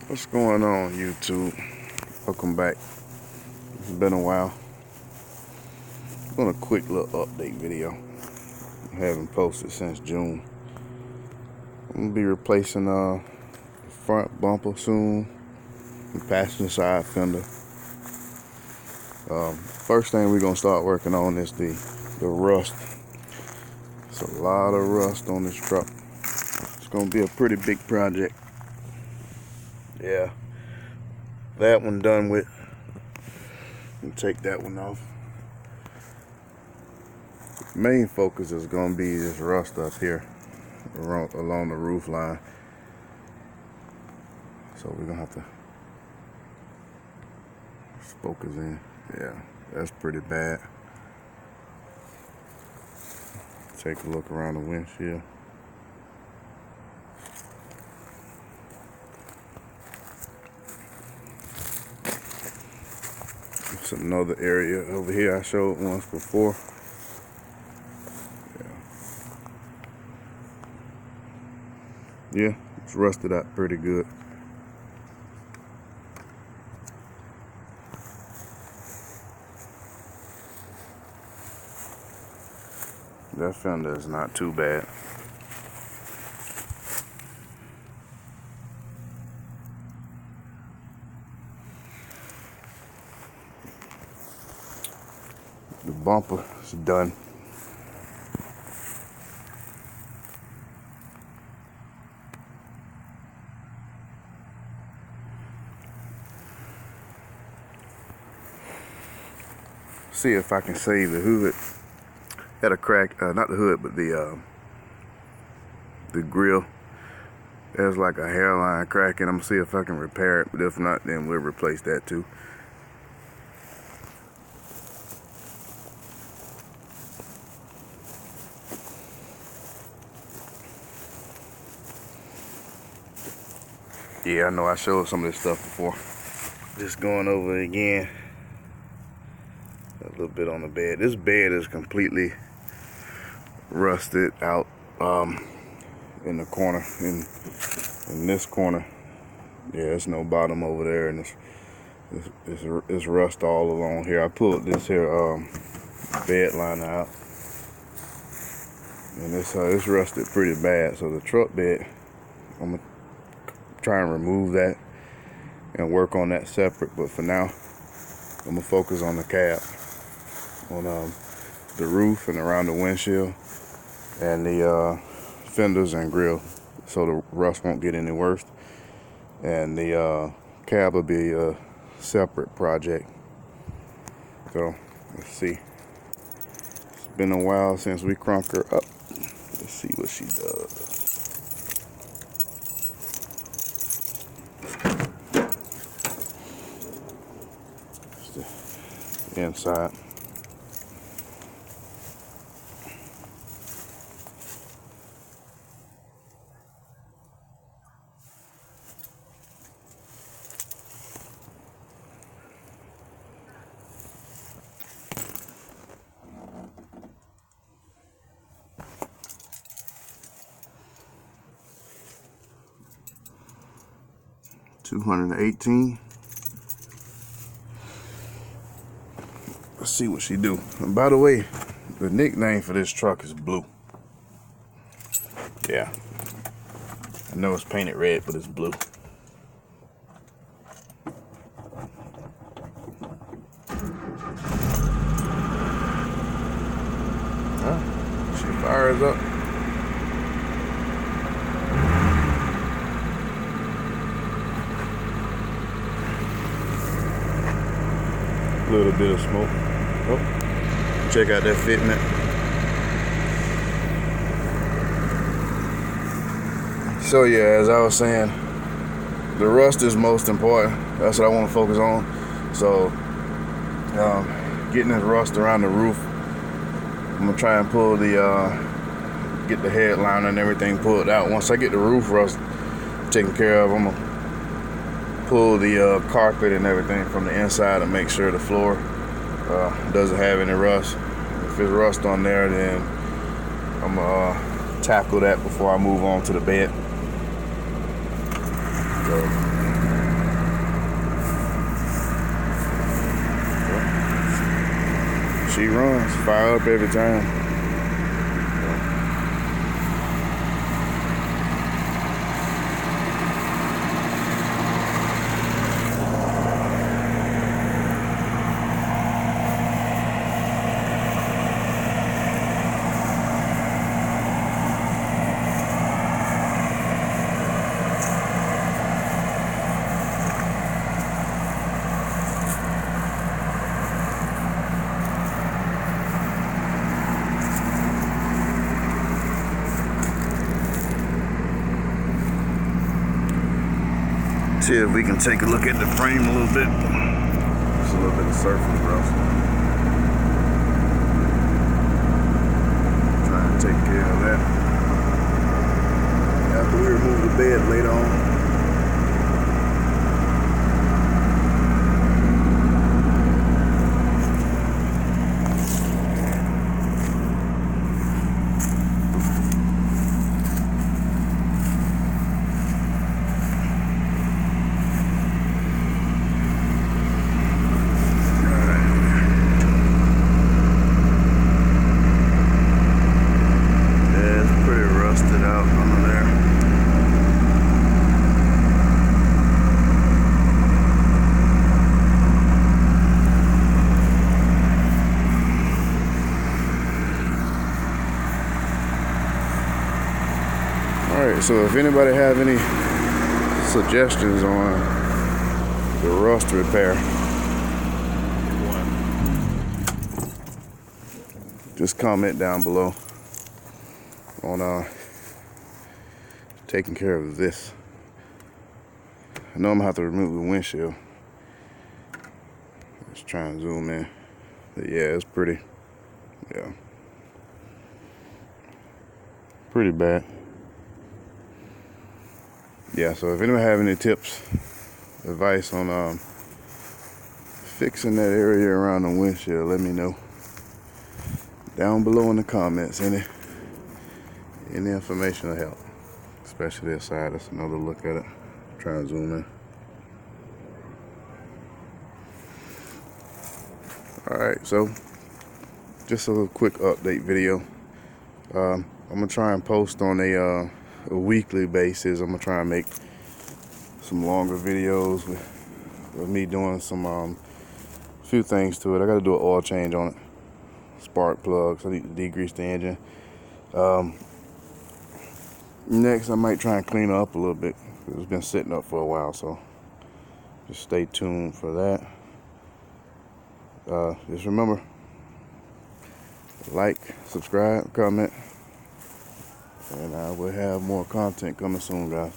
What's going on, YouTube? Welcome back. It's been a while. Doing a quick little update video. I haven't posted since June. I'm gonna be replacing the front bumper soon, the passenger side fender. First thing we're gonna start working on is the rust. It's a lot of rust on this truck. It's gonna be a pretty big project. Yeah, that one done with. And take that one off. Main focus is gonna be this rust up here along the roof line. So we're gonna have to focus in. Yeah, that's pretty bad. Take a look around the windshield. It's another area over here I showed once before. Yeah, it's rusted out pretty good. That fender is not too bad. The bumper is done. See if I can save the hood. Had a crack, not the hood, but the grill. There's like a hairline cracking. I'm gonna see if I can repair it, but if not, then we'll replace that too. Yeah, I know I showed some of this stuff before. Just going over it again. A little bit on the bed. This bed is completely rusted out in the corner. In this corner, yeah, there's no bottom over there, and it's rust all along here. I pulled this here bed liner out, and it's rusted pretty bad. So the truck bed, I'm gonna try and remove that and work on that separate. But for now, I'm gonna focus on the cab, on the roof and around the windshield and the fenders and grill, so the rust won't get any worse. And the cab will be a separate project. So let's see. It's been a while since we crunked her up. Let's see what she does. It's the inside. $218. Let's see what she do. And by the way, the nickname for this truck is Blue. Yeah, I know it's painted red, but it's blue. She fires up. A little bit of smoke. Oh, check out that fitment. So yeah, as I was saying, the rust is most important. That's what I want to focus on. So getting this rust around the roof, I'm gonna try and pull get the headliner and everything pulled out. Once I get the roof rust taken care of, I'm gonna pull the carpet and everything from the inside and make sure the floor doesn't have any rust. If there's rust on there, then I'm gonna tackle that before I move on to the bed. So She runs, fire up every time. See if we can take a look at the frame a little bit. Just a little bit of surface rust. Trying to take care of that after we remove the bed later on. Alright, so if anybody have any suggestions on the rust repair, just comment down below on taking care of this. I know I'm gonna have to remove the windshield. Let's try and zoom in. But yeah, it's pretty bad. Yeah, so if anyone have any tips, advice on fixing that area around the windshield, let me know down below in the comments. Any information will help, especially this side. That's another look at it. Try and zoom in. Alright, so just a quick update video. I'm gonna try and post on a weekly basis. I'm gonna try and make some longer videos with me doing some few things to it. I gotta do an oil change on it, spark plugs. I need to degrease the engine. Next I might try and clean it up a little bit. It's been sitting up for a while, so just stay tuned for that. Just remember, like, subscribe, comment, and I will have more content coming soon, guys.